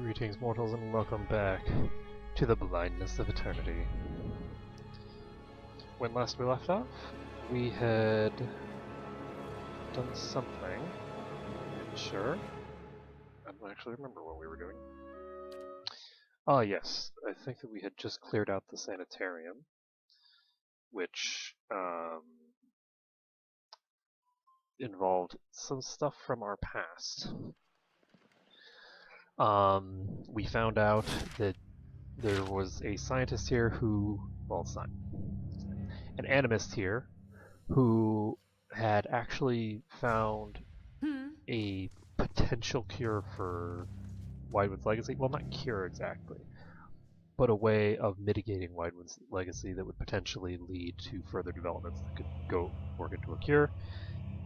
Greetings, mortals, and welcome back to the blindness of eternity. When last we left off, we had done something. Sure. I don't actually remember what we were doing. Ah, yes. I think that we had just cleared out the sanitarium, which involved some stuff from our past. We found out that there was a scientist here who, well, it's not, an animist here who had actually found a potential cure for Wydwood's legacy. Well, not cure exactly, but a way of mitigating Wydwood's legacy that would potentially lead to further developments that could go work into a cure.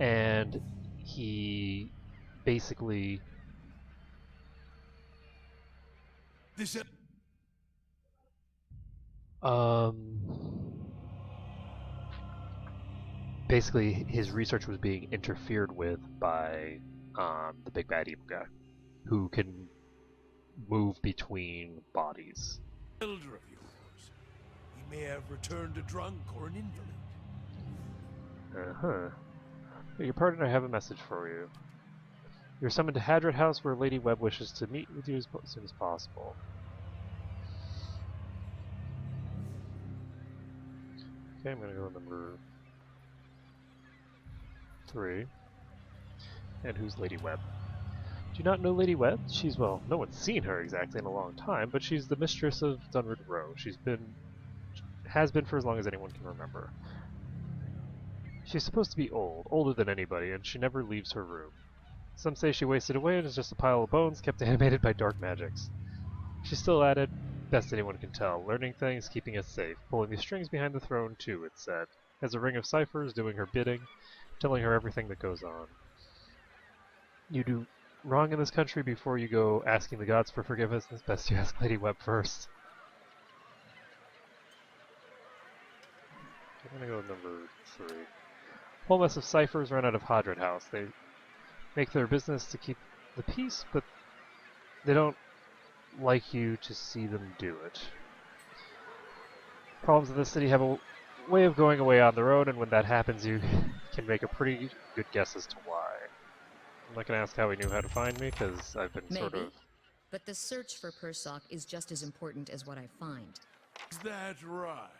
And he basically basically his research was being interfered with by the big bad evil guy, who can move between bodies. Elder of yours. He may have returned a drunk or an invalid. Your pardon, I have a message for you. You're summoned to Hadrat House, where Lady Webb wishes to meet with you as soon as possible. Okay, I'm gonna go with number 3. And who's Lady Webb? Do you not know Lady Webb? She's, well, no one's seen her exactly in a long time, but she's the mistress of Dunwood Row. Has been for as long as anyone can remember. She's supposed to be old, older than anybody, and she never leaves her room. Some say she wasted away and is just a pile of bones kept animated by dark magics. She's still at it, best anyone can tell, learning things, keeping us safe, pulling the strings behind the throne too, it's said. Has a ring of ciphers, doing her bidding, telling her everything that goes on. You do wrong in this country before you go asking the gods for forgiveness. It's best you ask Lady Webb first. I'm gonna go with number 3. Whole mess of ciphers run out of Hadrat House. They make their business to keep the peace, but they don't like you to see them do it. Problems in this city have a way of going away on their own, and when that happens, you can make a pretty good guess as to why. I'm not going to ask how he knew how to find me, because I've been sort of... But the search for Persock is just as important as what I find. Is that right?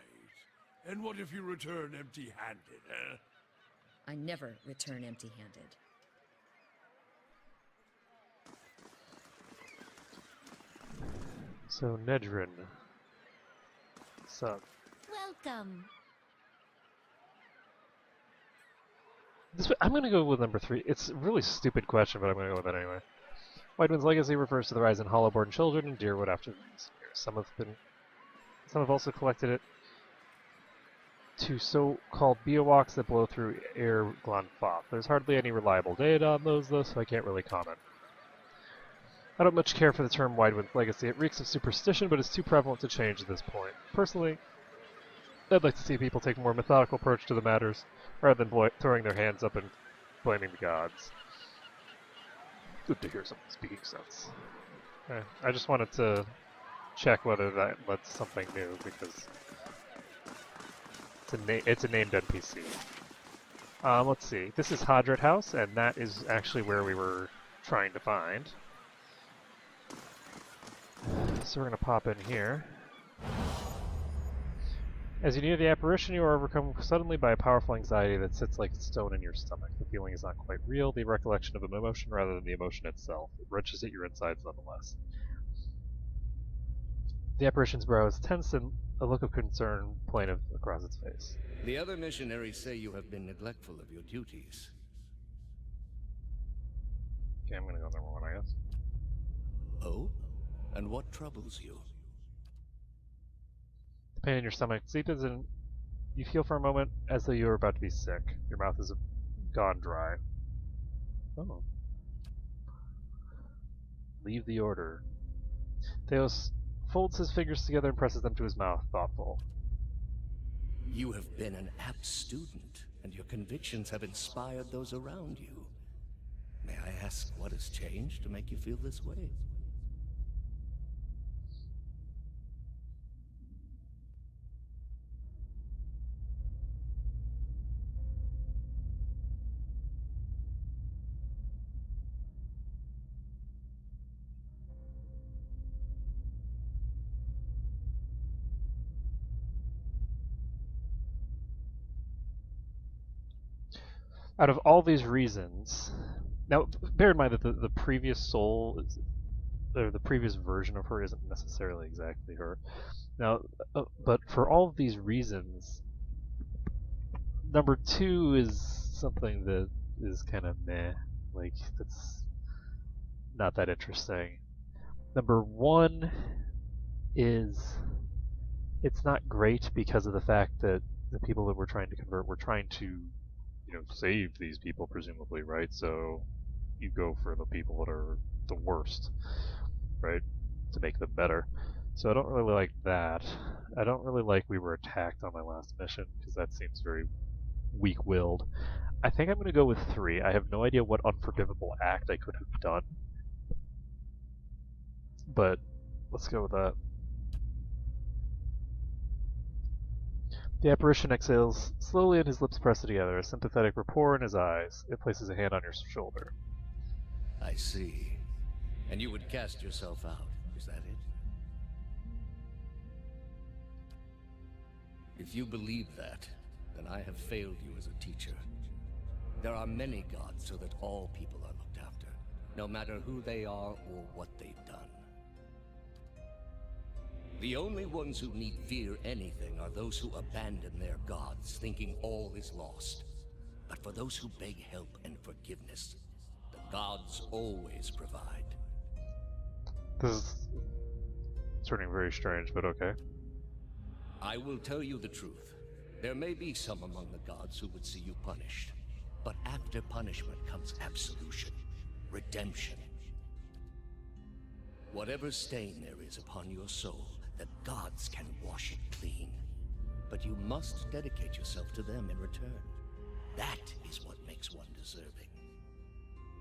And what if you return empty-handed, eh? I never return empty-handed. So, Nedrin. What's up? Welcome. I'm going to go with number 3. It's a really stupid question, but I'm going to go with it anyway. Wydwood's legacy refers to the rise in Hollowborn children in Deerwood after these years. Some have also collected it to so-called biowalks that blow through air Glanfoth. There's hardly any reliable data on those, though, so I can't really comment. I don't much care for the term Wydwood's legacy. It reeks of superstition, but it's too prevalent to change at this point. Personally, I'd like to see people take a more methodical approach to the matters, rather than throwing their hands up and blaming the gods. Good to hear someone speaking sense. I just wanted to check whether that's something new, because it's a named NPC. Let's see. This is Hadrat House, and that is actually where we were trying to find. So we're going to pop in here. As you near the apparition, you are overcome suddenly by a powerful anxiety that sits like a stone in your stomach. The feeling is not quite real, the recollection of an emotion rather than the emotion itself. It wrenches at your insides nonetheless. The apparition's brow is tense and a look of concern plain across its face. The other missionaries say you have been neglectful of your duties. Okay, I'm gonna go number 1, I guess. Oh? And what troubles you? The pain in your stomach deepens and you feel for a moment as though you are about to be sick. Your mouth is gone dry. Oh. Leave the order. Theos folds his fingers together and presses them to his mouth, thoughtful. You have been an apt student, and your convictions have inspired those around you. May I ask what has changed to make you feel this way? Out of all these reasons, now bear in mind that the previous soul, or the previous version of her, isn't necessarily exactly her. Now, but for all of these reasons, number 2 is something that is kind of meh. Like, that's not that interesting. Number 1 is it's not great because of the fact that the people that we're trying to convert, we're trying to, save these people, presumably, right? So you go for the people that are the worst, right? To make them better. So I don't really like that. I don't really like we were attacked on my last mission, because that seems very weak-willed. I think I'm going to go with 3. I have no idea what unforgivable act I could have done, but let's go with that. The apparition exhales slowly and his lips press together, a sympathetic rapport in his eyes. It places a hand on your shoulder. I see. And you would cast yourself out, is that it? If you believe that, then I have failed you as a teacher. There are many gods so that all people are looked after, no matter who they are or what they've done. The only ones who need fear anything are those who abandon their gods, thinking all is lost. But for those who beg help and forgiveness, the gods always provide. This is turning very strange, but okay. I will tell you the truth. There may be some among the gods who would see you punished. But after punishment comes absolution, redemption. Whatever stain there is upon your soul, the gods can wash it clean. But you must dedicate yourself to them in return. That is what makes one deserving.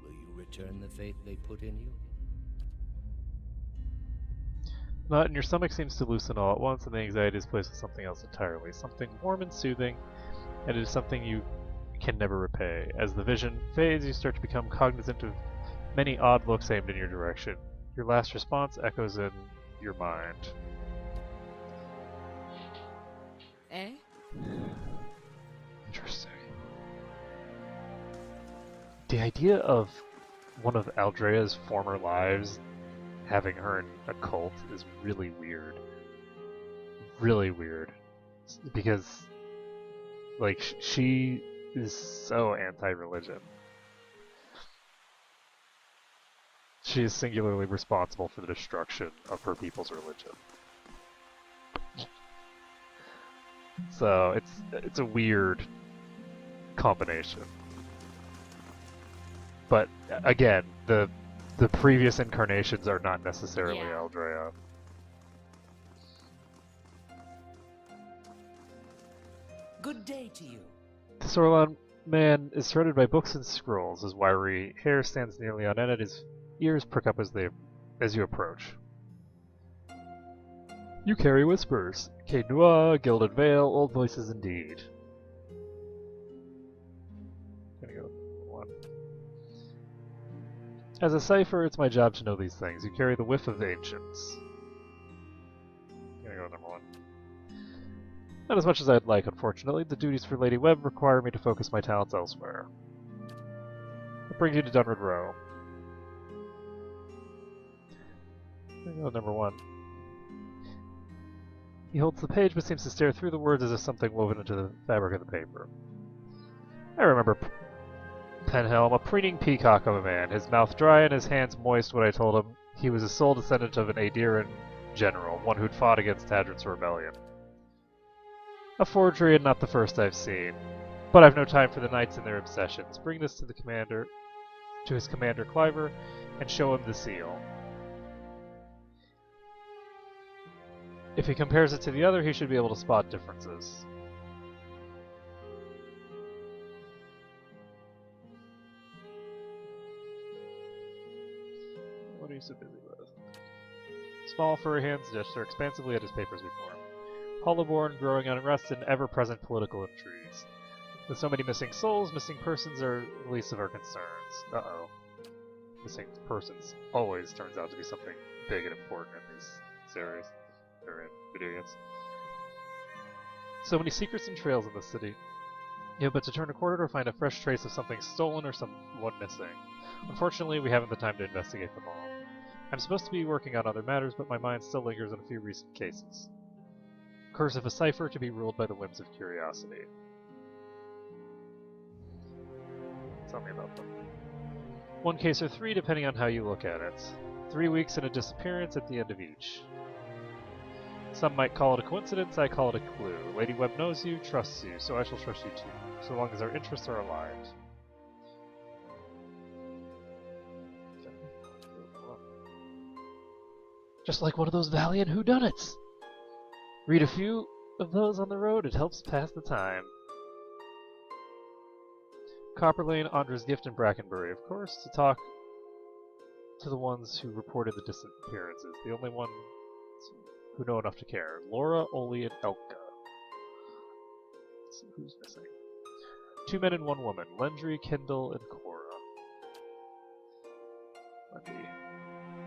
Will you return the faith they put in you? Not, and your stomach seems to loosen all at once, and the anxiety is placed with something else entirely. Something warm and soothing, and it is something you can never repay. As the vision fades, you start to become cognizant of many odd looks aimed in your direction. Your last response echoes in your mind. Eh? Interesting. The idea of one of Aldrea's former lives having her in a cult is really weird. Really weird. Because, like, she is so anti-religion. She is singularly responsible for the destruction of her people's religion. So it's a weird combination. But again, the previous incarnations are not necessarily Aldrea. Good day to you. The Sorlon man is surrounded by books and scrolls. His wiry hair stands nearly on end, and his ears prick up as you approach. You carry whispers. Quai Noir, Gilded Veil, old voices indeed. Gonna go with 1. As a cipher, it's my job to know these things. You carry the whiff of the ancients. Gonna go with number 1. Not as much as I'd like, unfortunately. The duties for Lady Webb require me to focus my talents elsewhere. That brings you to Dunwood Row. Gonna go with number 1. He holds the page but seems to stare through the words as if something woven into the fabric of the paper. I remember Penhelm, a preening peacock of a man, his mouth dry and his hands moist when I told him he was a sole descendant of an Aediran general, one who'd fought against Tadrin's rebellion. A forgery and not the first I've seen. But I've no time for the knights and their obsessions. Bring this to his commander Cliver, and show him the seal. If he compares it to the other, he should be able to spot differences. What are you so busy with? Small furry hands gesture expansively at his papers before him. Hollowborn, growing unrest and ever-present political intrigues. With so many missing souls, missing persons are the least of our concerns. Uh-oh. Missing persons always turns out to be something big and important in these series. Or in video games. So many secrets and trails in the city. You have but to turn a corner to find a fresh trace of something stolen or someone missing. Unfortunately, we haven't the time to investigate them all. I'm supposed to be working on other matters, but my mind still lingers on a few recent cases. Curse of a Cipher to be ruled by the whims of curiosity. Tell me about them. One case or three, depending on how you look at it. 3 weeks and a disappearance at the end of each. Some might call it a coincidence, I call it a clue. Lady Webb knows you, trusts you, so I shall trust you too, so long as our interests are aligned. Just like one of those valiant whodunits! Read a few of those on the road, it helps pass the time. Copper Lane, Andra's Gift, and Brackenbury, of course, to talk to the ones who reported the disappearances. The only ones who know enough to care. Laura, Oli, and Elka. Let's see who's missing. 2 men and 1 woman. Lendry, Kendall, and Cora. Wendy.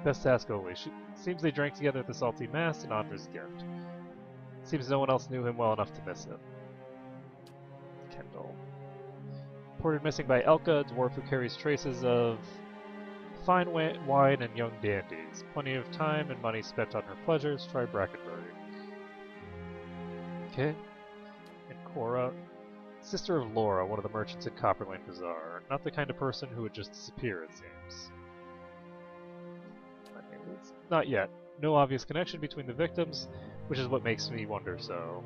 Best to ask Oli. Seems they drank together at the Salty Mast and Andra's Gift. Seems no one else knew him well enough to miss him. Kendall. Reported missing by Elka, a dwarf who carries traces of fine wine and young dandies. Plenty of time and money spent on her pleasures. Try Brackenbury. Okay. And Cora. Sister of Laura, one of the merchants at Copper Lane Bazaar. Not the kind of person who would just disappear, it seems. Not yet. No obvious connection between the victims, which is what makes me wonder so.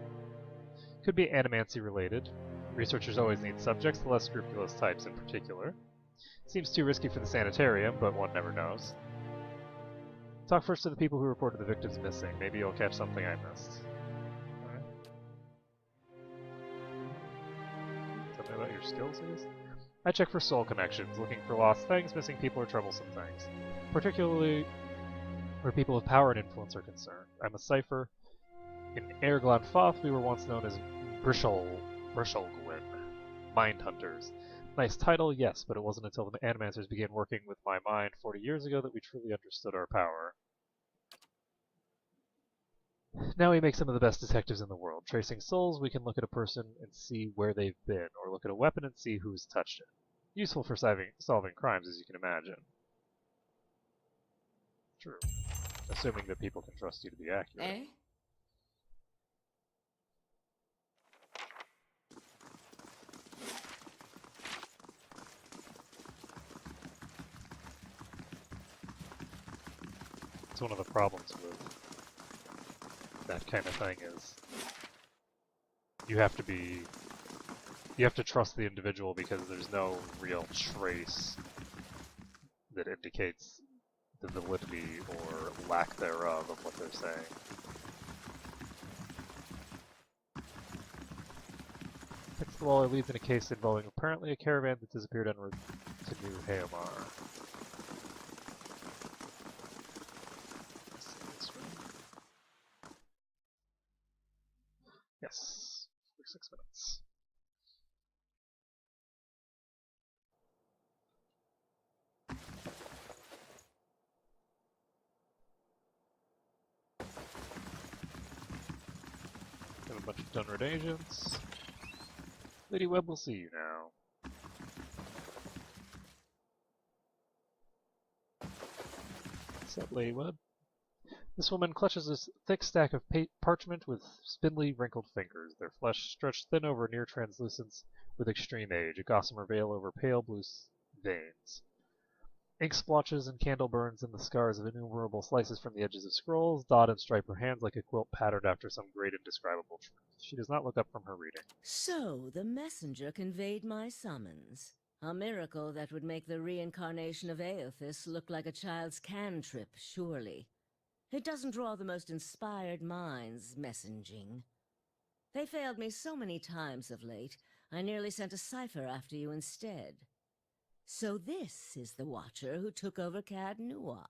Could be animancy related. Researchers always need subjects, the less scrupulous types in particular. Seems too risky for the sanitarium, but one never knows. Talk first to the people who reported the victims missing. Maybe you'll catch something I missed. Alright. Tell me about your skills, please. I check for soul connections, looking for lost things, missing people, or troublesome things. Particularly where people of power and influence are concerned. I'm a cipher. In Airglan Foth, we were once known as Brisholgwyn, Mind Hunters. Nice title, yes, but it wasn't until the Animancers began working with my mind 40 years ago that we truly understood our power. Now we make some of the best detectives in the world. Tracing souls, we can look at a person and see where they've been, or look at a weapon and see who's touched it. Useful for solving crimes, as you can imagine. True. Assuming that people can trust you to be accurate. Eh? It's one of the problems with that kind of thing is you have to trust the individual because there's no real trace that indicates the validity or lack thereof of what they're saying. Next the wall leads in a case involving apparently a caravan that disappeared en route to New Haomar. Yes, for 6 minutes. Have a bunch of Dunred agents. Lady Webb will see you now. What's up, Lady Webb? This woman clutches a thick stack of parchment with spindly, wrinkled fingers, their flesh stretched thin over near translucence with extreme age, a gossamer veil over pale blue veins. Ink splotches and candle burns and the scars of innumerable slices from the edges of scrolls dot and stripe her hands like a quilt patterned after some great indescribable truth. She does not look up from her reading. So, the messenger conveyed my summons. A miracle that would make the reincarnation of Aothis look like a child's cantrip, surely. It doesn't draw the most inspired minds, messaging. They failed me so many times of late, I nearly sent a cipher after you instead. So this is the Watcher who took over Cad Noir.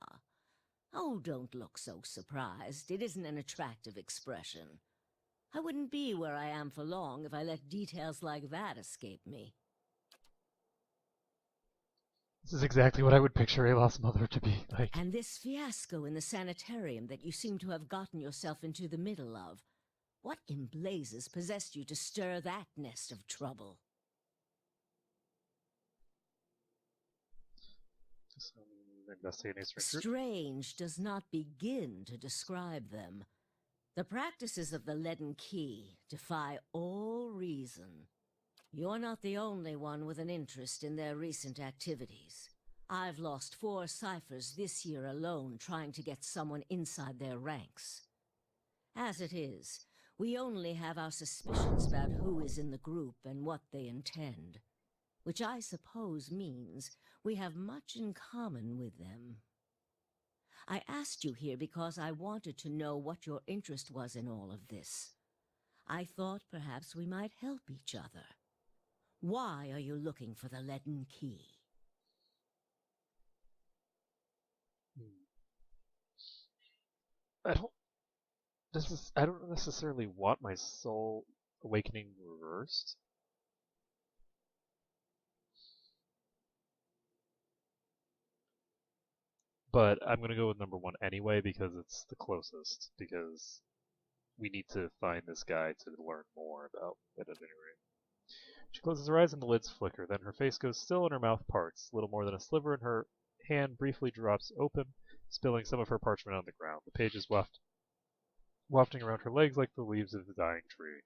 Oh, don't look so surprised. It isn't an attractive expression. I wouldn't be where I am for long if I let details like that escape me. This is exactly what I would picture Ayla's mother to be like. And this fiasco in the sanitarium that you seem to have gotten yourself into the middle of. What in blazes possessed you to stir that nest of trouble? So, investigating a strange group. Strange does not begin to describe them. The practices of the Leaden Key defy all reason. You're not the only one with an interest in their recent activities. I've lost 4 Ciphers this year alone trying to get someone inside their ranks. As it is, we only have our suspicions about who is in the group and what they intend, which I suppose means we have much in common with them. I asked you here because I wanted to know what your interest was in all of this. I thought perhaps we might help each other. Why are you looking for the Leaden Key? I don't necessarily want my soul awakening reversed. But I'm going to go with number 1 anyway because it's the closest, because we need to find this guy to learn more about it at any rate. She closes her eyes and the lids flicker, then her face goes still and her mouth parts. Little more than a sliver in her hand briefly drops open, spilling some of her parchment on the ground. The pages wafting around her legs like the leaves of the dying tree.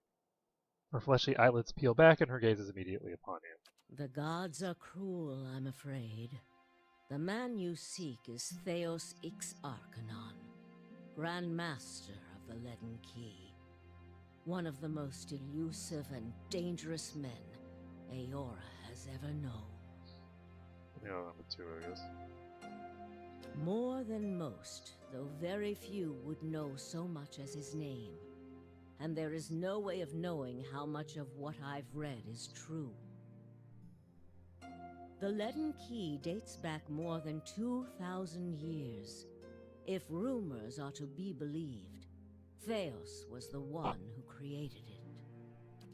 Her fleshy eyelids peel back and her gaze is immediately upon you. The gods are cruel, I'm afraid. The man you seek is Theos Ix Arcanon, Grand Master of the Leaden Key. One of the most elusive and dangerous men Aora has ever known. Yeah, number 2, I guess. More than most, though very few would know so much as his name. And there is no way of knowing how much of what I've read is true. The Leaden Key dates back more than 2,000 years. If rumors are to be believed, Theos was the one who created it.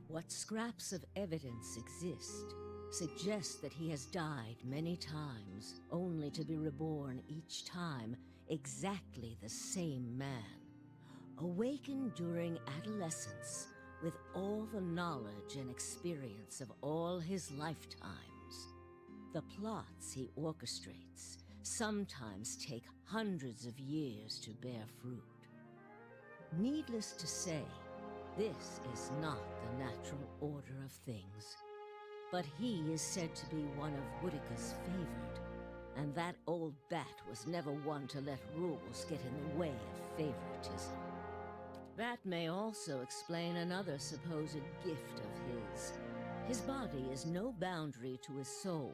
What scraps of evidence exist suggest that he has died many times, only to be reborn each time exactly the same man. Awakened during adolescence with all the knowledge and experience of all his lifetimes. The plots he orchestrates sometimes take hundreds of years to bear fruit. Needless to say, this is not the natural order of things. But he is said to be one of Woodica's favored, and that old bat was never one to let rules get in the way of favoritism. That may also explain another supposed gift of his. His body is no boundary to his soul,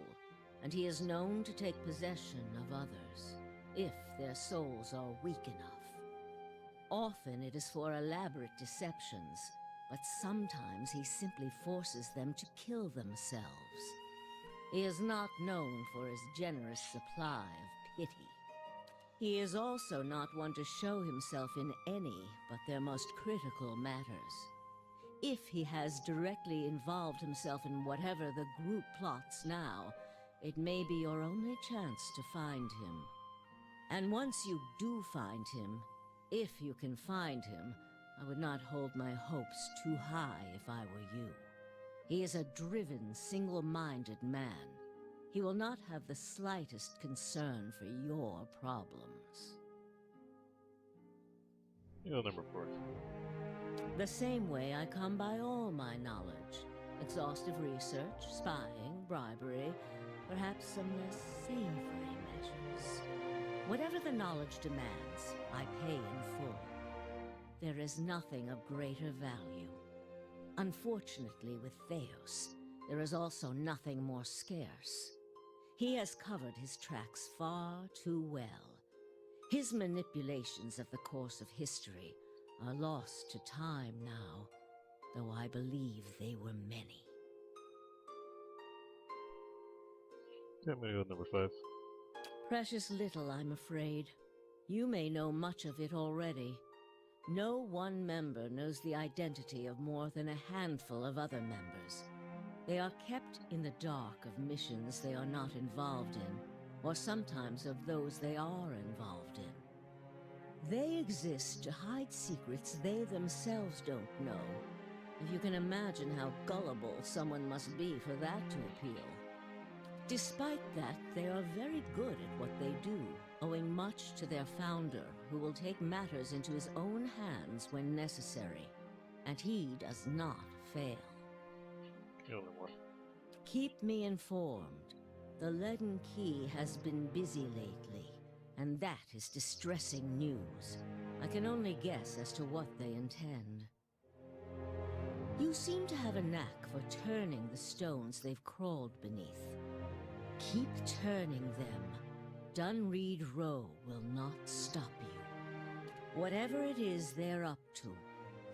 and he is known to take possession of others, if their souls are weak enough. Often it is for elaborate deceptions, but sometimes he simply forces them to kill themselves. He is not known for his generous supply of pity. He is also not one to show himself in any but their most critical matters. If he has directly involved himself in whatever the group plots now, it may be your only chance to find him. And once you do find him, if you can find him, I would not hold my hopes too high if I were you. He is a driven, single-minded man. He will not have the slightest concern for your problems. Number 4. The same way I come by all my knowledge. Exhaustive research, spying, bribery, perhaps some less savory measures. Whatever the knowledge demands, I pay in full. There is nothing of greater value. Unfortunately, with Theos, there is also nothing more scarce. He has covered his tracks far too well. His manipulations of the course of history are lost to time now, though I believe they were many. Okay, I'm gonna go with number 5. Precious little, I'm afraid. You may know much of it already. No one member knows the identity of more than a handful of other members. They are kept in the dark of missions they are not involved in, or sometimes of those they are involved in. They exist to hide secrets they themselves don't know. If you can imagine how gullible someone must be for that to appeal. Despite that, they are very good at what they do, owing much to their founder, who will take matters into his own hands when necessary. And he does not fail. The only one. Keep me informed. The Leaden Key has been busy lately, and that is distressing news. I can only guess as to what they intend. You seem to have a knack for turning the stones they've crawled beneath. Keep turning them. Dunreed Row will not stop you. Whatever it is they're up to,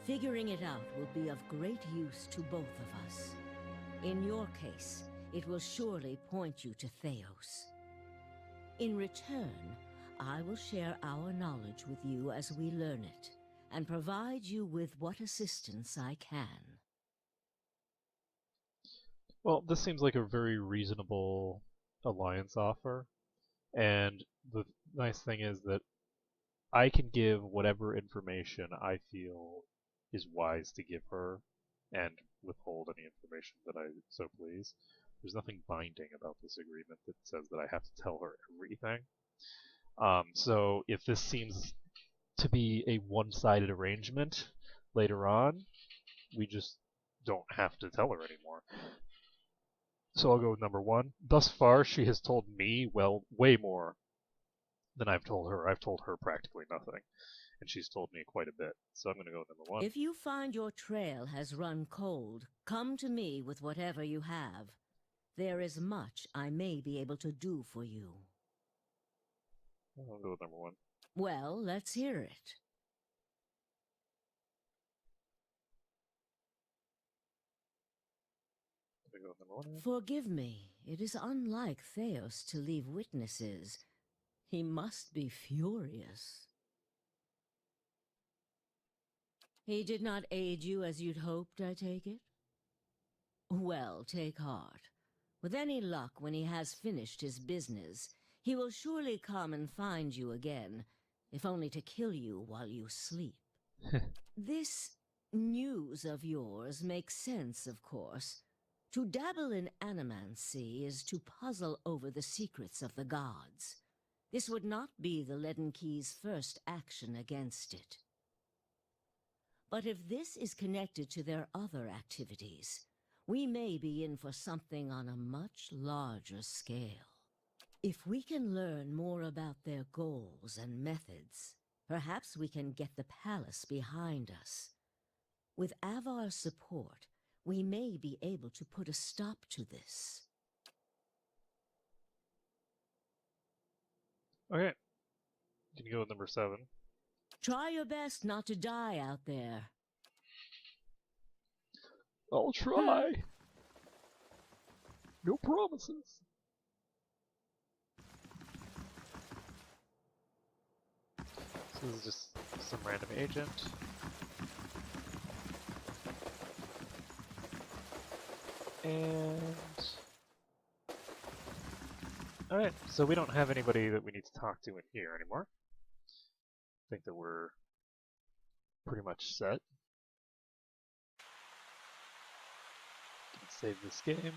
figuring it out will be of great use to both of us. In your case, it will surely point you to Theos. In return, I will share our knowledge with you as we learn it, and provide you with what assistance I can. Well, this seems like a very reasonable alliance offer, and the nice thing is that I can give whatever information I feel is wise to give her, and withhold any information that I so please. There's nothing binding about this agreement that says that I have to tell her everything. So if this seems to be a one-sided arrangement later on, we just don't have to tell her anymore. So I'll go with number 1. Thus far, she has told me, well, way more than I've told her. I've told her practically nothing, and she's told me quite a bit. So I'm going to go with number 1. If you find your trail has run cold, come to me with whatever you have. There is much I may be able to do for you. I'll go with number 1. Well, let's hear it. I'll go with number 1 again. Forgive me, it is unlike Theos to leave witnesses. He must be furious. He did not aid you as you'd hoped, I take it? Well, take heart. With any luck, when he has finished his business, he will surely come and find you again, if only to kill you while you sleep. This news of yours makes sense, of course. To dabble in animancy is to puzzle over the secrets of the gods. This would not be the Leaden Key's first action against it. But if this is connected to their other activities, we may be in for something on a much larger scale. If we can learn more about their goals and methods, perhaps we can get the palace behind us. With Avar's support, we may be able to put a stop to this. Okay. You can go with number 7. Try your best not to die out there. I'll try. No promises. So this is just some random agent. And... Alright, so we don't have anybody that we need to talk to in here anymore. I think that we're pretty much set. Save this game.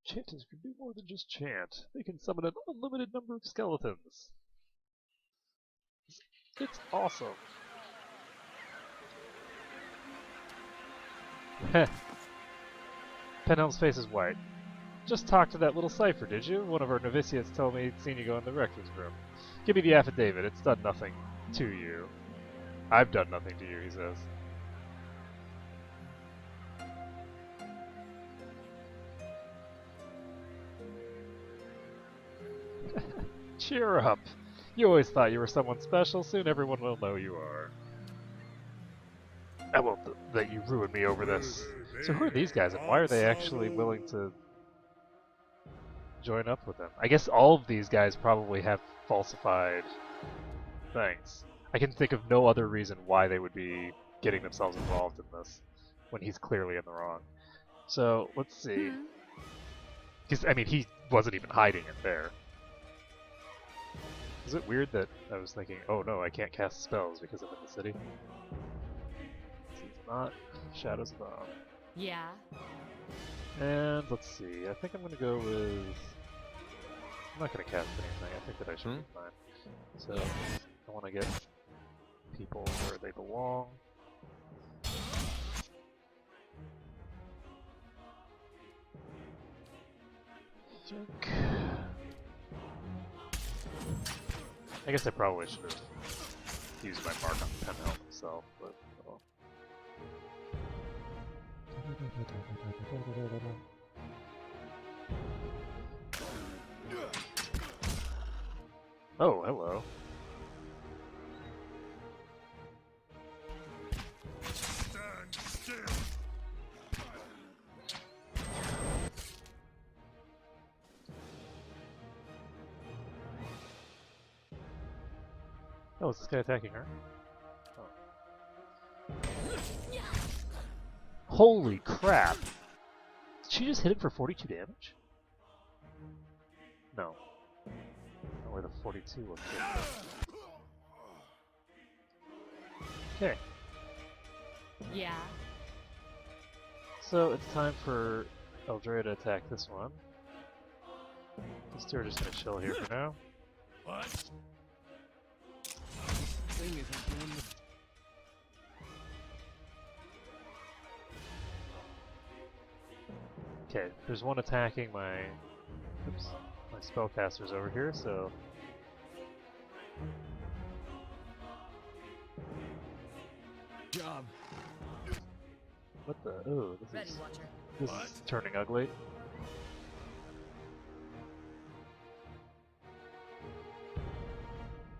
Chanters can do more than just chant. They can summon an unlimited number of skeletons. It's awesome. Heh. Penhelm's face is white. Just talked to that little Cipher, did you? One of our novitiates told me he'd seen you go in the rector's room. Give me the affidavit. It's done nothing to you. I've done nothing to you, he says. Cheer up. You always thought you were someone special. Soon everyone will know you are. I won't let you ruin me over this. So who are these guys, and why are they actually willing to join up with them? I guess all of these guys probably have falsified things. I can think of no other reason why they would be getting themselves involved in this when he's clearly in the wrong. So, let's see. Because, I mean, he wasn't even hiding it there. Is it weird that I was thinking, oh no, I can't cast spells because I'm in the city? He's not. Shadows Bomb. Yeah. And let's see, I think I'm gonna go with... I'm not gonna cast anything, I think that I should be fine. So, I wanna get people where they belong. I guess I probably should have used my mark on the pen helm itself, but well. Oh, hello. Stand still. Oh, is this guy attacking her? Oh. Holy crap! Did she just hit him for 42 damage? No. Not where the 42 looks like. Okay. Yeah. So it's time for Eldrea to attack this one. These two are just gonna chill here for now. What? Thing isn't doing the Okay, there's one attacking my spellcasters over here, so job. what the oh Ready, this Watcher. is What? turning ugly.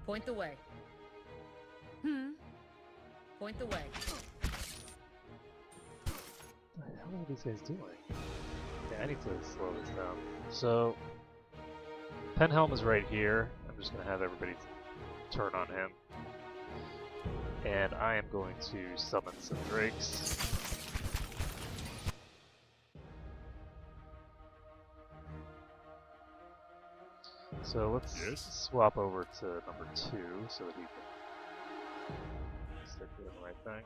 Point the way. Point the way. What the hell are these guys doing? Yeah, I need to slow this down. So Penhelm is right here. I'm just gonna have everybody turn on him. And I am going to summon some drakes. So let's swap over to number 2 so that he can start doing the right thing.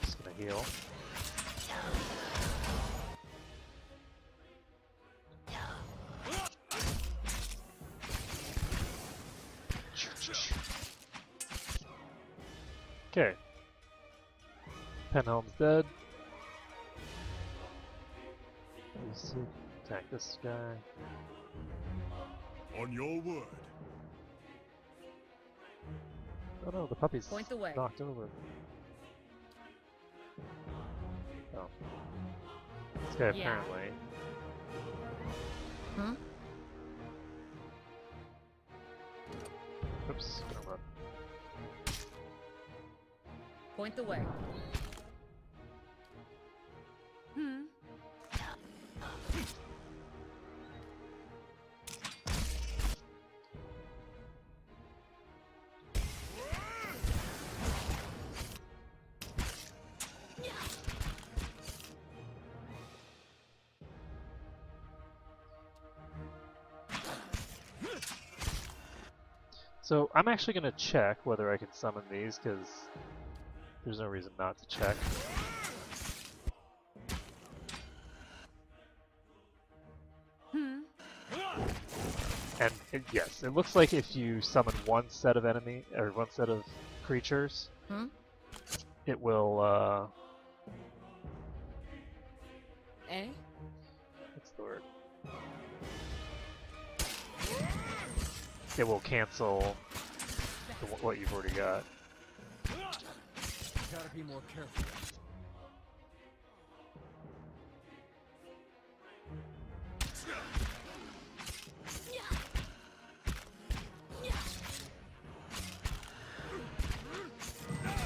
Just gonna heal. Okay. Penhelm's dead. These two attack this guy. On your word. Oh no, the puppy's Point the way. knocked over. Oh. This guy Yeah. apparently. Huh? Oops, gonna run. Point the way. So I'm actually gonna check whether I can summon these because there's no reason not to check. And yes, it looks like if you summon one set of enemy or one set of creatures, it will Eh? what's the word? It will cancel what you've already got. Gotta be more careful.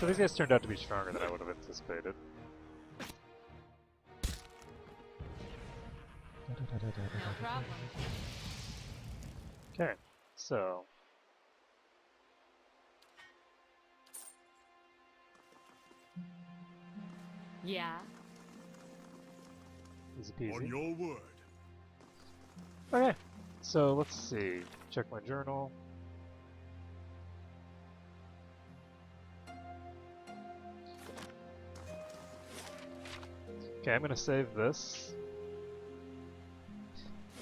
So these guys turned out to be stronger than I would have anticipated. No problem. Okay, so Yeah. easy peasy. On your word. Okay, so let's see. check my journal. Okay, I'm going to save this.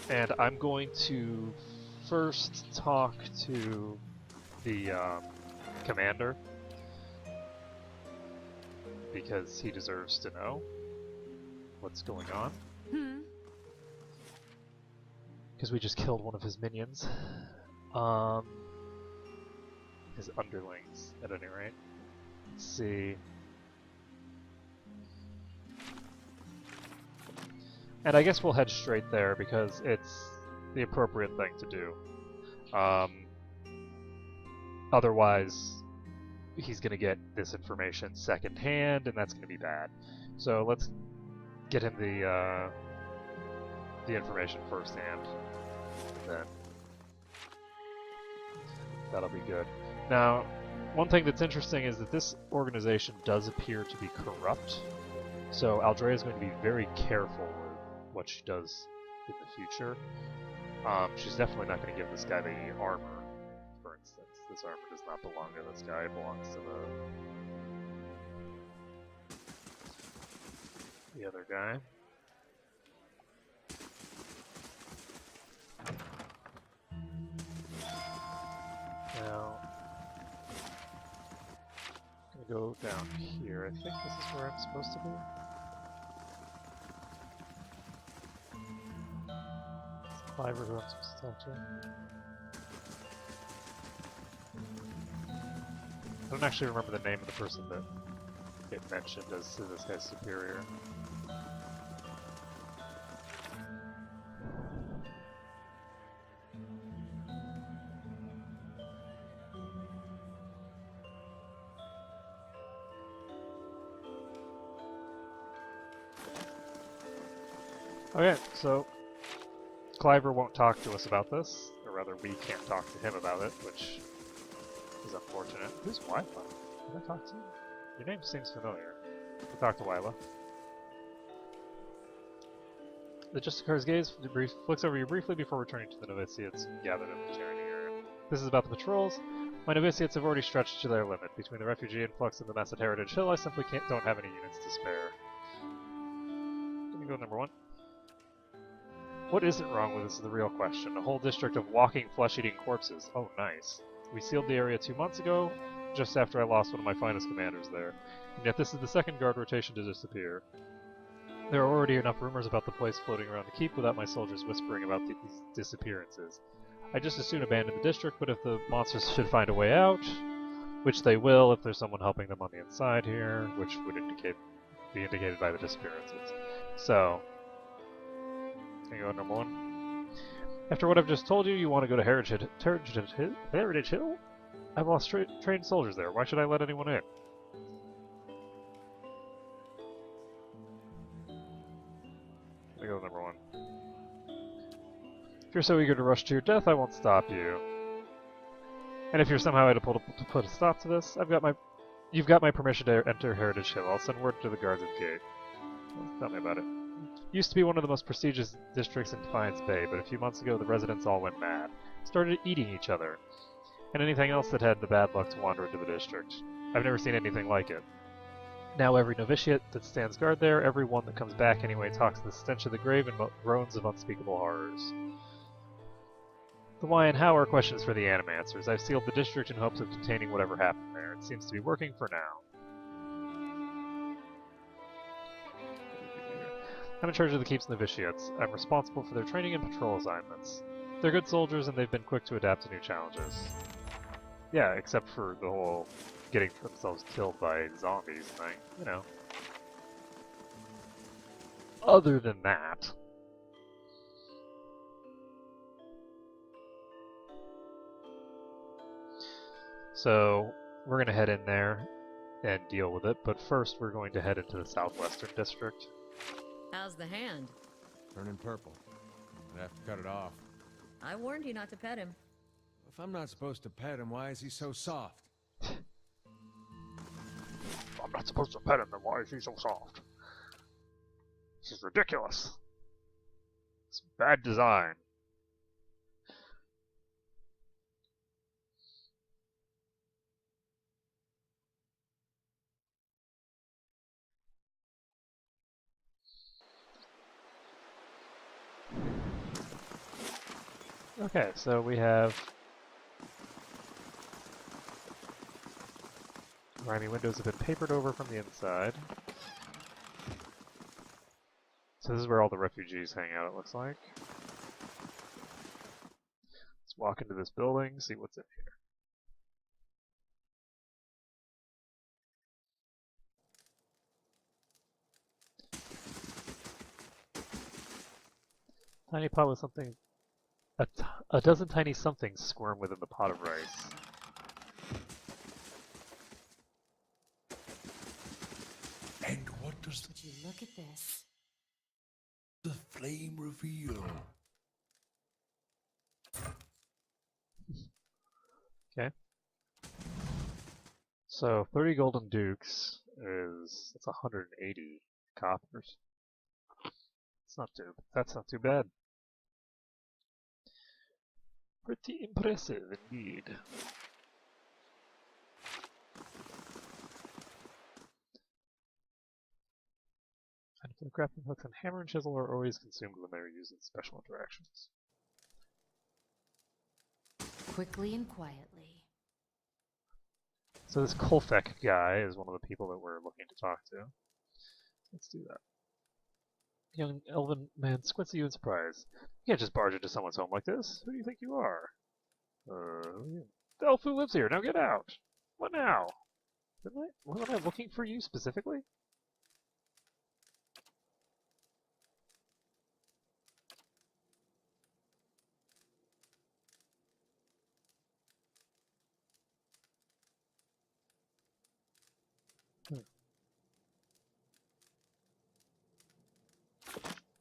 And I'm going to first talk to the commander, because he deserves to know what's going on. Because we just killed one of his minions. His underlings, at any rate. Let's see. And I guess we'll head straight there because it's the appropriate thing to do. Otherwise, he's going to get this information secondhand, and that's going to be bad. So let's get him the information firsthand. Then that'll be good. Now, one thing that's interesting is that this organization does appear to be corrupt. So Aldrea is going to be very careful with what she does in the future. She's definitely not going to give this guy the armor, for instance. This armor does not belong to this guy, it belongs to the other guy. Now, I'm gonna go down here. I think this is where I'm supposed to be. It's Cliver who I'm supposed to talk to. I don't actually remember the name of the person that it mentioned as to this guy's superior. Okay, so Cliver won't talk to us about this, or rather we can't talk to him about it, which is unfortunate. Who's Wyla? Did I talk to you? Your name seems familiar. We'll talk to Wyla. The Justicar's gaze flicks over you briefly before returning to the novitiates gathered in the tyranny area. This is about the patrols. My novitiates have already stretched to their limit. Between the refugee influx and the mess at Heritage Hill, I simply don't have any units to spare. Let me go number 1. What isn't wrong with this is the real question. A whole district of walking, flesh-eating corpses. Oh, nice. We sealed the area 2 months ago, just after I lost one of my finest commanders there. And yet this is the second guard rotation to disappear. There are already enough rumors about the place floating around the keep without my soldiers whispering about these disappearances. I just as soon abandon the district, but if the monsters should find a way out, which they will if there's someone helping them on the inside here, which would be indicated by the disappearances. So, can you go number 1? After what I've just told you, you want to go to Heritage Hill? I've lost trained soldiers there. Why should I let anyone in? I go with number 1. If you're so eager to rush to your death, I won't stop you. And if you're somehow able to put a stop to this, you've got my permission to enter Heritage Hill. I'll send word to the guards at the gate. Tell me about it. Used to be one of the most prestigious districts in Defiance Bay, but a few months ago the residents all went mad. Started eating each other. And anything else that had the bad luck to wander into the district. I've never seen anything like it. Now every novitiate that stands guard there, every one that comes back anyway, talks of the stench of the grave and groans of unspeakable horrors. The why and how are questions for the animancers. I've sealed the district in hopes of containing whatever happened there. It seems to be working for now. I'm in charge of the keep's novitiates. I'm responsible for their training and patrol assignments. They're good soldiers and they've been quick to adapt to new challenges. Yeah, except for the whole getting themselves killed by zombies thing, you know. Other than that... So, we're going to head in there and deal with it, but first we're going to head into the southwestern district. How's the hand? Turning purple. I'd have to cut it off. I warned you not to pet him. If I'm not supposed to pet him, why is he so soft? I'm not supposed to pet him, then why is he so soft? This is ridiculous. It's bad design. Okay, so we have grimy windows have been papered over from the inside. So this is where all the refugees hang out, it looks like. Let's walk into this building, see what's in here. Tiny pot with something. A dozen tiny somethings squirm within the pot of rice. And what does Would you look at this? the flame reveal? Okay. So 30 golden dukes that's 180 coppers. That's not too bad. Pretty impressive indeed. And the grappling hooks and hammer and chisel are always consumed when they are used in special interactions. Quickly and quietly. So this Kolfek guy is one of the people that we're looking to talk to. Let's do that. Young elven man squints at you in surprise. You can't just barge into someone's home like this. Who do you think you are? The elf who lives here. Now get out. What now? Wasn't I looking for you specifically?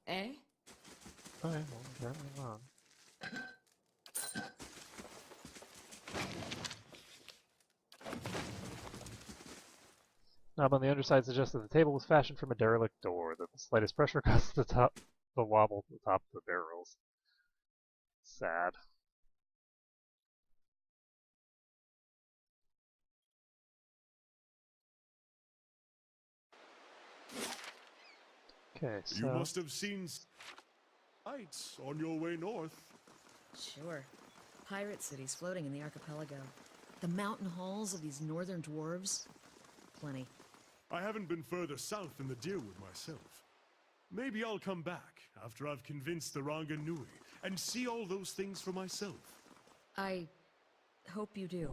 Eh? Okay, well, apparently not. Knob on the underside suggests that the table was fashioned from a derelict door, that the slightest pressure causes the wobble to the top of the barrels. Sad. Okay, so... You must have seen lights on your way north. Sure. Pirate cities floating in the archipelago. The mountain halls of these northern dwarves. Plenty. I haven't been further south than the Deerwood myself. Maybe I'll come back after I've convinced the Ranganui and see all those things for myself. I hope you do.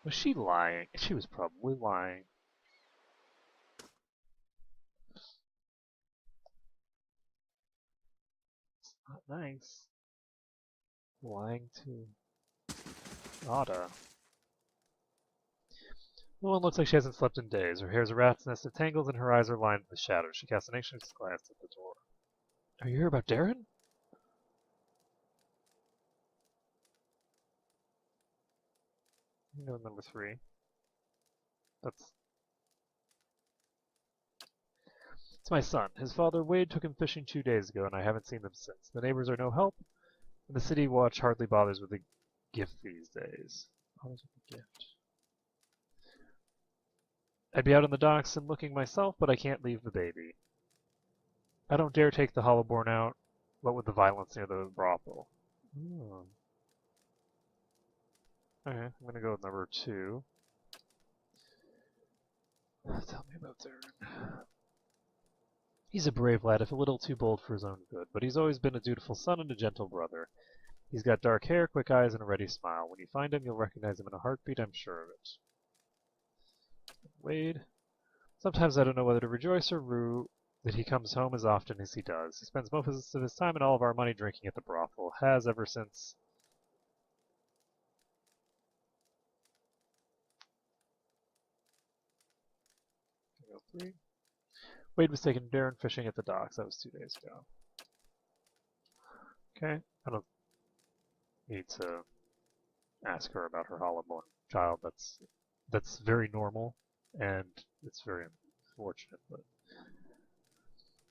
Was she lying? She was probably lying. It's not nice. Lying to Ada. The woman looks like she hasn't slept in days. Her hair is a rat's nest of tangles and her eyes are lined with shadows. She casts an anxious glance at the door. Are you here about Darren? You know number 3. It's my son. His father, Wade, took him fishing 2 days ago, and I haven't seen them since. The neighbors are no help, and the city watch hardly bothers with a gift these days. Bothers with a gift. I'd be out on the docks and looking myself, but I can't leave the baby. I don't dare take the Hollowborn out, what with the violence near the brothel. Oh. Okay, I'm gonna go with number 2. Tell me about Darren. He's a brave lad, if a little too bold for his own good, but he's always been a dutiful son and a gentle brother. He's got dark hair, quick eyes, and a ready smile. When you find him, you'll recognize him in a heartbeat, I'm sure of it. Wade. Sometimes I don't know whether to rejoice or rue that he comes home as often as he does. He spends most of his time and all of our money drinking at the brothel. Has ever since... Wade was taking Darren fishing at the docks. That was 2 days ago. Okay. I don't need to ask her about her Hollowborn child. That's very normal, and it's very unfortunate, but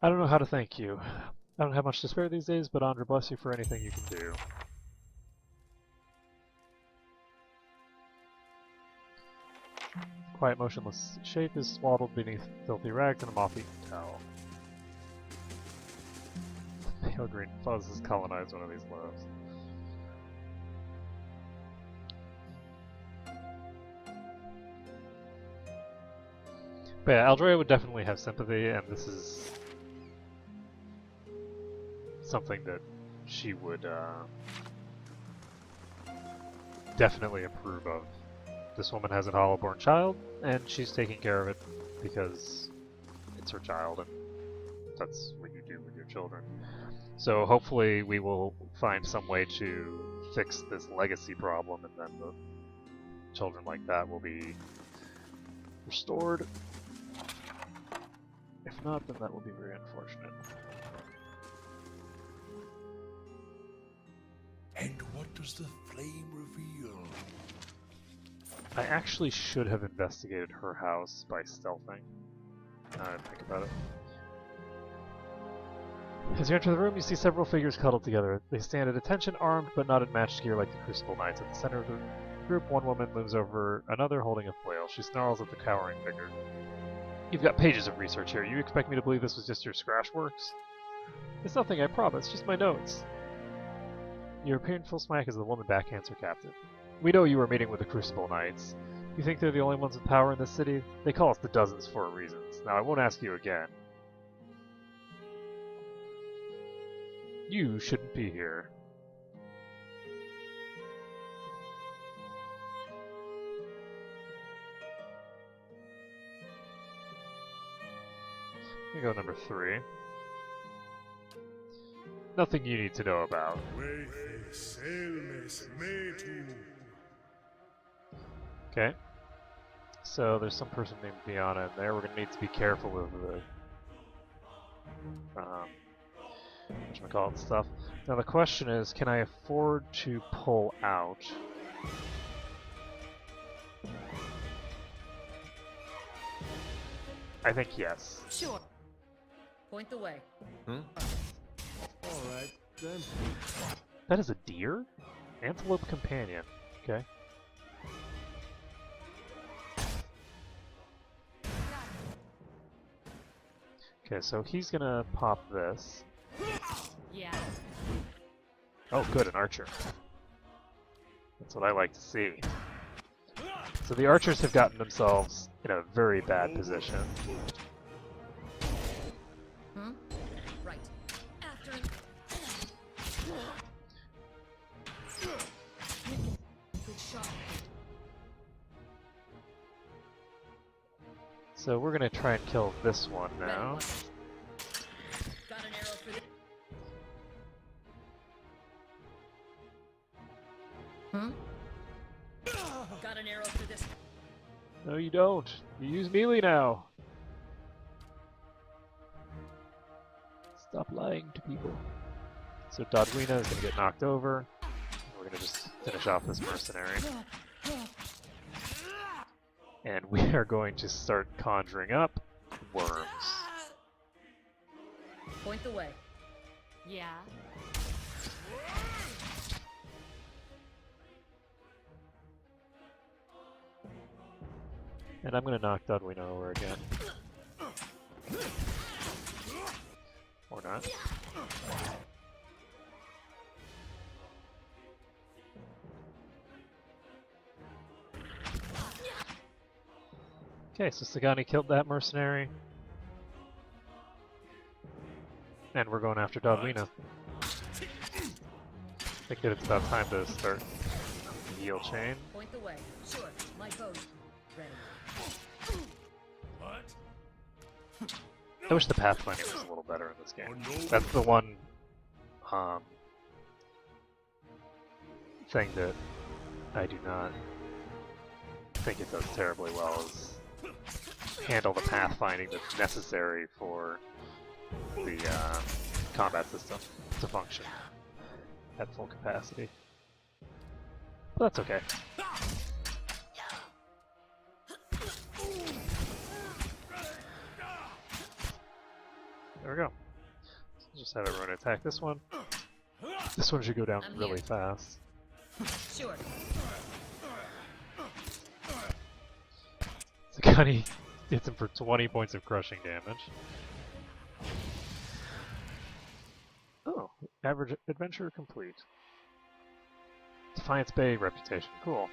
I don't know how to thank you. I don't have much to spare these days, but Andra bless you for anything you can do. Quiet, motionless shape is swaddled beneath filthy rags and a moth-eaten towel. Pale green fuzz has colonized one of these labs. But yeah, Aldrea would definitely have sympathy, and this is something that she would definitely approve of. This woman has an hollow-born child, and she's taking care of it because it's her child, and that's what you do with your children. So hopefully we will find some way to fix this legacy problem, and then the children like that will be restored. If not, then that will be very unfortunate. And what does the flame reveal? I actually should have investigated her house by stealthing. Now I think about it. As you enter the room, you see several figures cuddled together. They stand at attention, armed but not in matched gear like the Crucible Knights. At the center of the group, one woman looms over another holding a flail. She snarls at the cowering figure. You've got pages of research here. You expect me to believe this was just your scratch works? It's nothing, I promise. Just my notes. Your painful smack as the woman backhands her captive. We know you were meeting with the Crucible Knights. You think they're the only ones with power in this city? They call us the Dozens for a reason. Now, I won't ask you again. You shouldn't be here. We go number 3. Nothing you need to know about. Okay. So there's some person named Biana in there. We're gonna need to be careful with the whatchamacallit stuff. Now the question is, can I afford to pull out? I think yes. Sure. Point the way. Alright, then. That is a deer? Antelope companion. Okay. Okay, so he's gonna pop this. Yeah. Oh, good, an archer. That's what I like to see. So the archers have gotten themselves in a very bad position. Hmm? Right. After him. Good shot. So we're gonna try and kill this one now. Got an arrow for this. Hmm? Got an arrow for this. No, you don't. You use melee now. Stop lying to people. So Dodwina is gonna get knocked over. We're gonna just finish off this mercenary. And we are going to start conjuring up worms. Point the way. Yeah. And I'm going to knock Dodwina over again. Or not. Okay, so Sagani killed that mercenary. And we're going after Dodwina. I think that it's about time to start the heal chain. Point the way. Sure. My boat. Ready. I wish the pathfinding was a little better in this game. That's the one thing that I do not think it does terribly well is handle the pathfinding that's necessary for the combat system to function at full capacity. But that's okay. There we go. Just have everyone attack this one. This one should go down I'm really here. fast. Sure. Sagani hits him for 20 points of crushing damage. Oh. Average adventure complete. Defiance Bay reputation. Cool.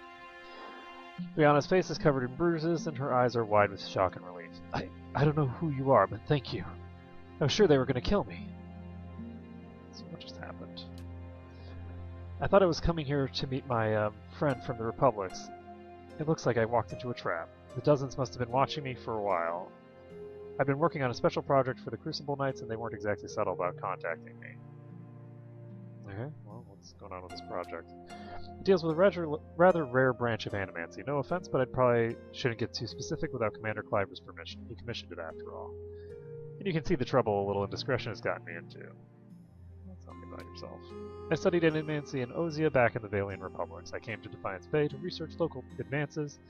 Brianna's face is covered in bruises, and her eyes are wide with shock and relief. I don't know who you are, but thank you. I was sure they were going to kill me. So what just happened? I thought I was coming here to meet my friend from the Republics. It looks like I walked into a trap. The dozens must have been watching me for a while. I've been working on a special project for the Crucible Knights, and they weren't exactly subtle about contacting me. Okay, well, what's going on with this project? It deals with a rather rare branch of animancy. No offense, but I probably shouldn't get too specific without Commander Cliver's permission. He commissioned it after all. And you can see the trouble a little indiscretion has gotten me into. Tell me about yourself. I studied animancy in Ozia back in the Valian Republics. I came to Defiance Bay to research local advances,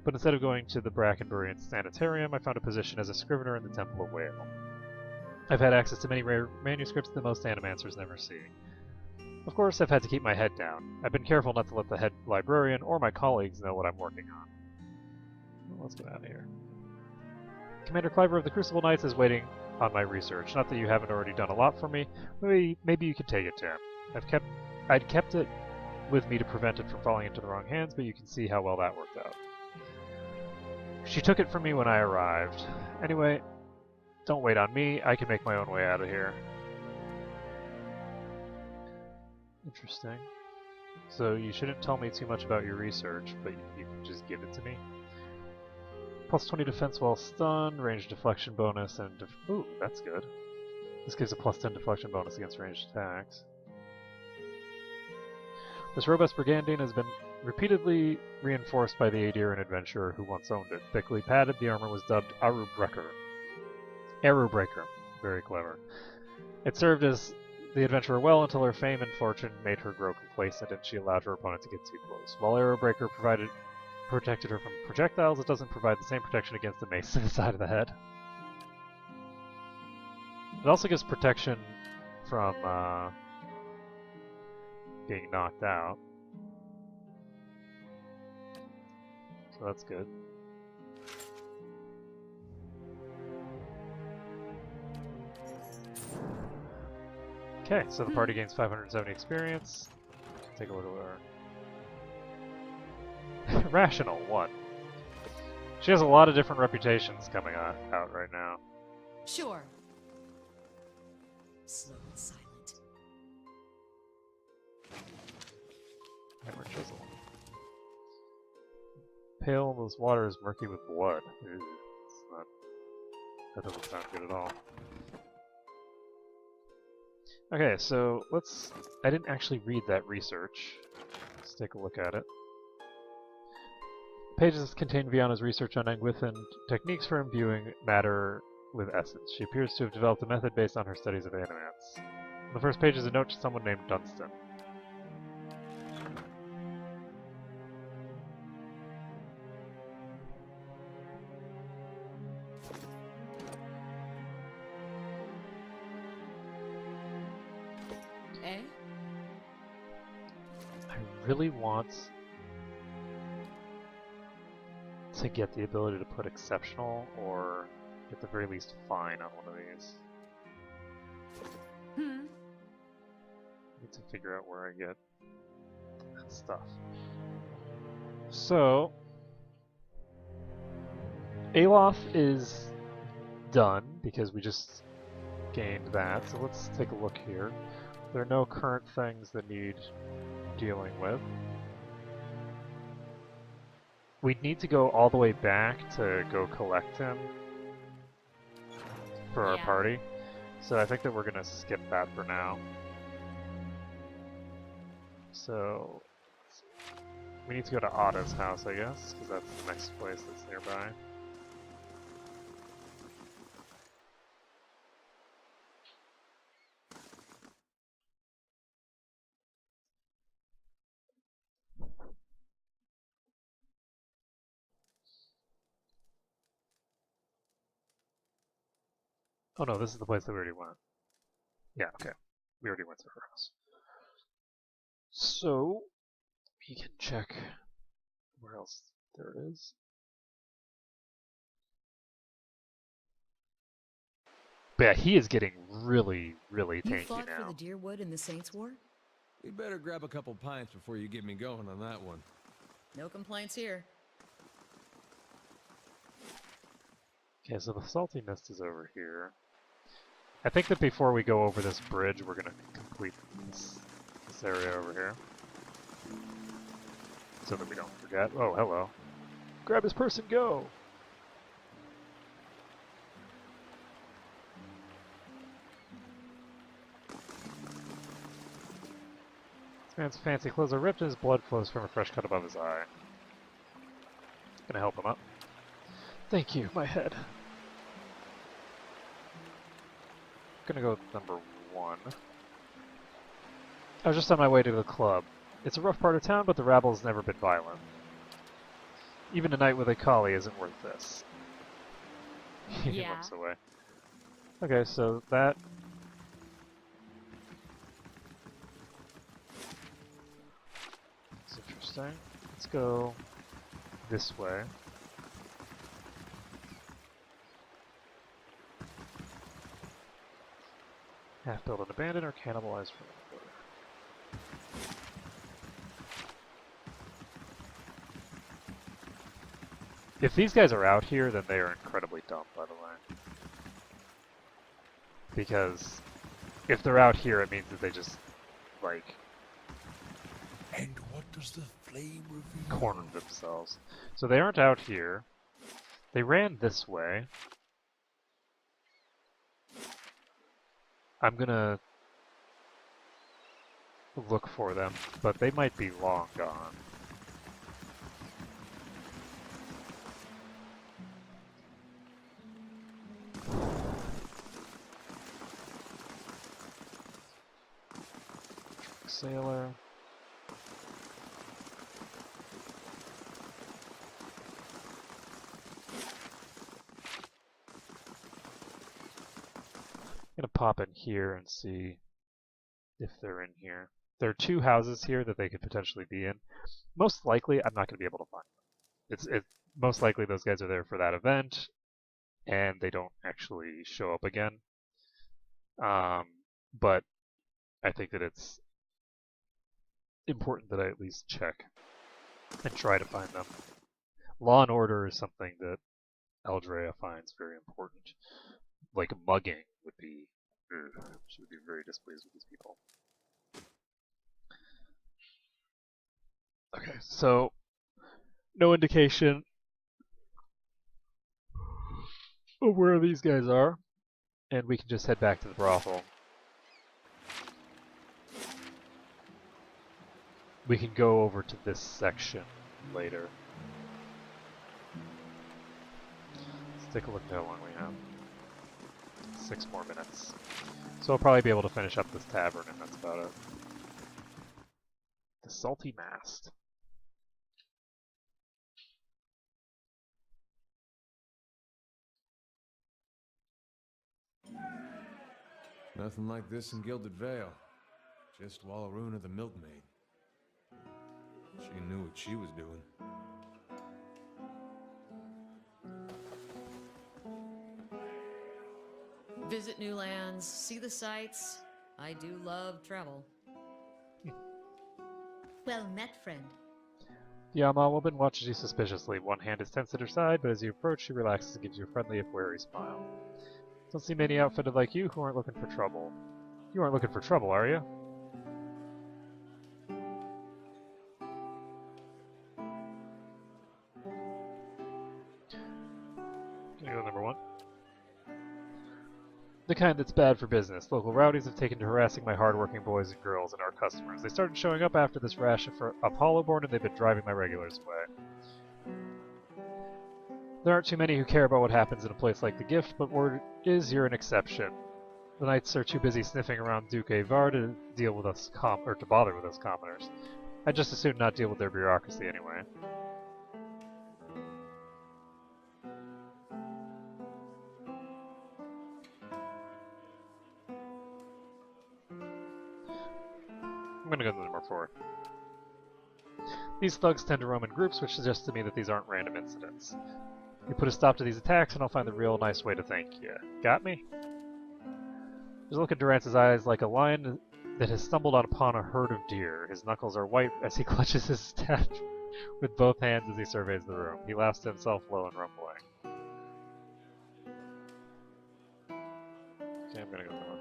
but instead of going to the Brackenbury Sanitarium, I found a position as a scrivener in the Temple of Whale. I've had access to many rare manuscripts that most animancers never see. Of course, I've had to keep my head down. I've been careful not to let the head librarian or my colleagues know what I'm working on. Well, let's get out of here. Commander Cliver of the Crucible Knights is waiting on my research. Not that you haven't already done a lot for me. Maybe you could take it to him. I'd kept it with me to prevent it from falling into the wrong hands, but you can see how well that worked out. She took it from me when I arrived. Anyway, don't wait on me. I can make my own way out of here. Interesting. So you shouldn't tell me too much about your research, but you can just give it to me. Plus 20 defense while stunned, range deflection bonus, and ooh, that's good. This gives a plus 10 deflection bonus against ranged attacks. This robust brigandine has been repeatedly reinforced by the Adiran adventurer who once owned it. Thickly padded, the armor was dubbed Arrow Breaker. Very clever. It served as the adventurer well until her fame and fortune made her grow complacent and she allowed her opponent to get too close. While Arrow Breaker protected her from projectiles, it doesn't provide the same protection against a mace to the side of the head. It also gives protection from being knocked out. So that's good. Okay, so the party gains 570 experience. Take a look at her. Rational, 1. She has a lot of different reputations coming out right now. Sure. Slow and silent. Hammer chisel. Pale, this water is murky with blood. Ew, that doesn't sound good at all. Okay, so I didn't actually read that research. Let's take a look at it. Pages contain Viana's research on Angwithan techniques for imbuing matter with essence. She appears to have developed a method based on her studies of animants. On the first page is a note to someone named Dunstan. Eh? I really want to get the ability to put exceptional or at the very least fine on one of these. Need to figure out where I get that stuff. So Aloth is done because we just gained that. So let's take a look here. There are no current things that need dealing with. We'd need to go all the way back to go collect him for our party. So I think that we're going to skip that for now. So we need to go to Otto's house, I guess, because that's the next place that's nearby. Oh no, this is the place that we already went. Yeah, okay. We already went to her house. So, we can check where else there is. But yeah, he is getting really, really You tanky fought for now. the Deerwood in the Saints' War? We'd better grab a couple pints before you get me going on that one. No complaints here. Okay, so the salty mist is over here. I think that before we go over this bridge, we're gonna complete this area over here. So that we don't forget. Oh, hello. Grab his purse and go! This man's fancy clothes are ripped and his blood flows from a fresh cut above his eye. Gonna help him up. Thank you, my head. Gonna go with number 1. I was just on my way to the club. It's a rough part of town, but the rabble has never been violent. Even a night with a collie isn't worth this. He Yeah. looks away. Okay, so that... It's interesting. Let's go this way. Half-built and abandoned or cannibalized from the border. If these guys are out here, then they are incredibly dumb, by the way. Because if they're out here, it means that they just, like, And what does the flame reveal? cornered themselves. So they aren't out here. They ran this way. I'm gonna look for them, but they might be long gone. Sailor. I'm gonna pop in here and see if they're in here. There are 2 houses here that they could potentially be in. Most likely, I'm not gonna be able to find them. It's most likely those guys are there for that event, and they don't actually show up again. But I think that it's important that I at least check and try to find them. Law and order is something that Eldrea finds very important. Like mugging would be, she would be very displeased with these people. Okay, so no indication of where these guys are, and we can just head back to the brothel. We can go over to this section later. Let's take a look at how long we have. 6 more minutes. So we'll probably be able to finish up this tavern, and that's about it. The Salty Mast. Nothing like this in Gilded Vale. Just Wallaruna the milkmaid. She knew what she was doing. Visit new lands, see the sights. I do love travel. Well met, friend. The Woman watches you suspiciously. One hand is tense at her side, but as you approach, she relaxes and gives you a friendly if wary smile. Don't see many outfitted like you who aren't looking for trouble. You aren't looking for trouble, are you? Gonna go number 1. The kind that's bad for business. Local rowdies have taken to harassing my hardworking boys and girls and our customers. They started showing up after this rash of Hollowborn, and they've been driving my regulars away. There aren't too many who care about what happens in a place like the Gift, but word is you're an exception. The knights are too busy sniffing around Duke Avar to deal with us or to bother with us commoners. I'd just as soon not deal with their bureaucracy anyway. I'm gonna go to number 4. These thugs tend to roam in groups, which suggests to me that these aren't random incidents. You put a stop to these attacks, and I'll find the real nice way to thank you. Got me? There's a look in Durance's eyes like a lion that has stumbled upon a herd of deer. His knuckles are white as he clutches his staff with both hands as he surveys the room. He laughs to himself, low and rumbling. Okay, I'm gonna go with that one.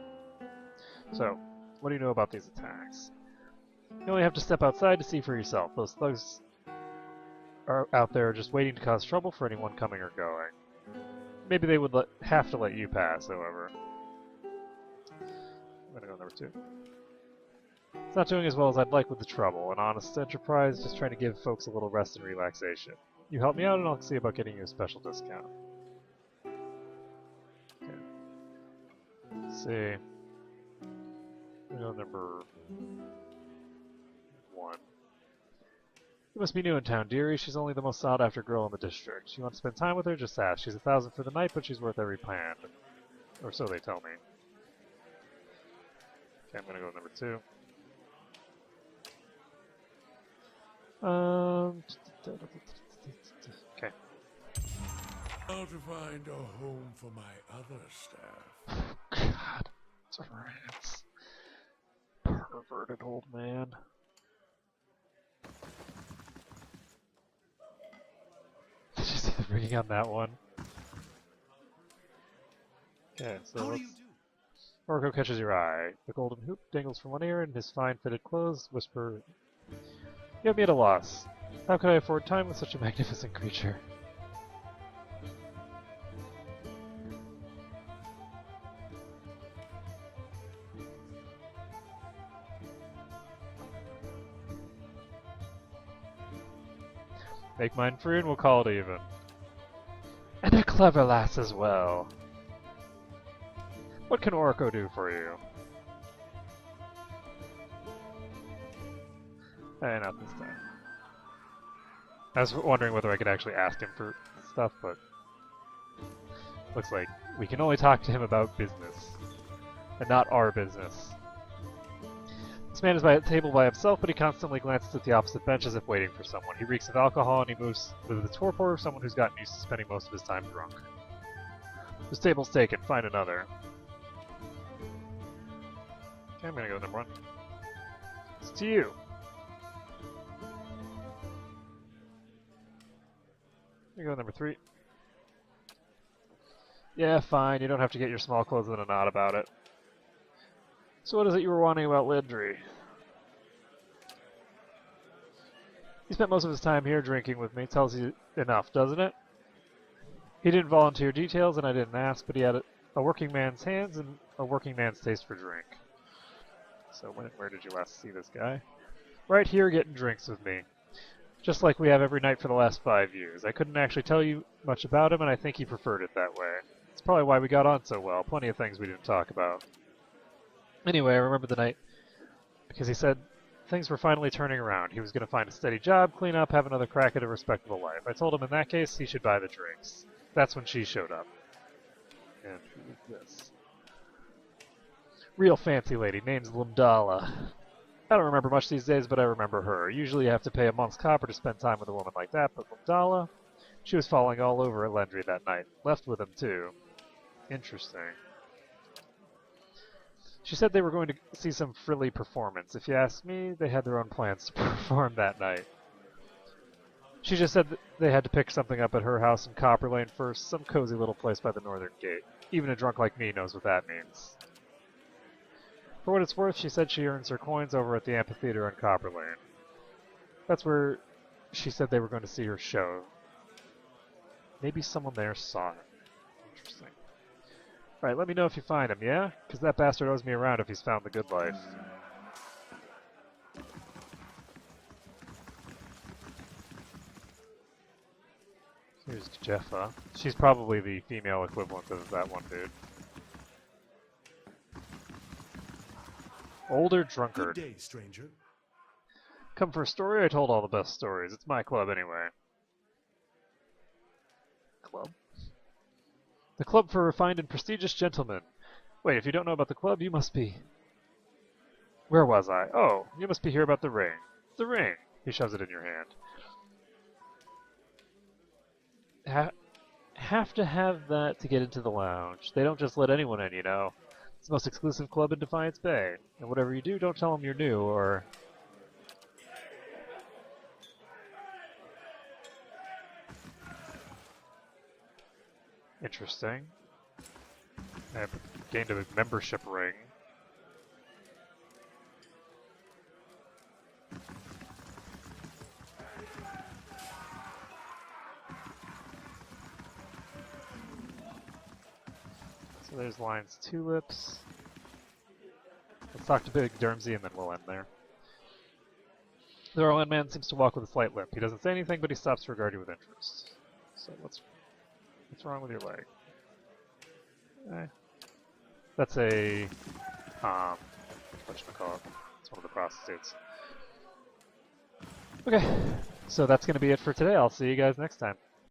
So, what do you know about these attacks? You only have to step outside to see for yourself. Those thugs are out there just waiting to cause trouble for anyone coming or going. Maybe they would have to let you pass, however. I'm gonna go number 2. It's not doing as well as I'd like with the trouble. An honest enterprise, just trying to give folks a little rest and relaxation. You help me out and I'll see about getting you a special discount. Okay. Let's see. I'm gonna go number 1. You must be new in town, dearie. She's only the most sought-after girl in the district. You want to spend time with her? Just ask. She's 1,000 for the night, but she's worth every pound. Or so they tell me. Okay, I'm gonna go number 2. Okay. How to find a home for my other staff. God, Durance. Perverted old man. Did you see the ringing on that one? Okay, so How do let's... you do? Orko catches your eye. The golden hoop dangles from one ear, and his fine fitted clothes whisper, "You have me at a loss. How could I afford time with such a magnificent creature?" Make mine free and we'll call it even. And a clever lass as well. What can Orko do for you? Not this time. I was wondering whether I could actually ask him for stuff, but looks like we can only talk to him about business, and not our business. This man is by a table by himself, but he constantly glances at the opposite bench as if waiting for someone. He reeks of alcohol, and he moves with the torpor of someone who's gotten used to spending most of his time drunk. This table's taken. Find another. Okay, I'm gonna go number 1. It's to you. I'm gonna go number 3. Yeah, fine. You don't have to get your small clothes in a knot about it. So what is it you were wanting about Lidry? He spent most of his time here drinking with me. Tells you enough, doesn't it? He didn't volunteer details, and I didn't ask, but he had a working man's hands and a working man's taste for drink. So where did you last see this guy? Right here getting drinks with me. Just like we have every night for the last 5 years. I couldn't actually tell you much about him, and I think he preferred it that way. It's probably why we got on so well. Plenty of things we didn't talk about. Anyway, I remember the night because he said things were finally turning around. He was going to find a steady job, clean up, have another crack at a respectable life. I told him in that case he should buy the drinks. That's when she showed up. And who is this? Real fancy lady, name's Lumdala. I don't remember much these days, but I remember her. Usually you have to pay a month's copper to spend time with a woman like that, but Lumdala, she was falling all over at Lendry that night. Left with him, too. Interesting. She said they were going to see some frilly performance. If you ask me, they had their own plans to perform that night. She just said that they had to pick something up at her house in Copper Lane first, some cozy little place by the northern gate. Even a drunk like me knows what that means. For what it's worth, she said she earns her coins over at the amphitheater on Copper Lane. That's where she said they were going to see her show. Maybe someone there saw it. Interesting. Alright, let me know if you find him, yeah? Because that bastard owes me around if he's found the good life. Here's Jeffa. She's probably the female equivalent of that one dude. Older drunkard. Good day, stranger. Come for a story? I told all the best stories. It's my club anyway. Club? The club for refined and prestigious gentlemen. Wait, if you don't know about the club, you must be... Where was I? Oh, you must be here about the ring. The ring! He shoves it in your hand. Have to have that to get into the lounge. They don't just let anyone in, you know. It's the most exclusive club in Defiance Bay. And whatever you do, don't tell them you're new, or... Interesting. I've gained a membership ring. So there's Lion's Tulips. Let's talk to Big Dermsy and then we'll end there. The Rowan man seems to walk with a slight limp. He doesn't say anything, but he stops to regard you with interest. So what's wrong with your leg? That's a whatchamacallit? It's one of the prostitutes. Okay, so that's gonna be it for today. I'll see you guys next time.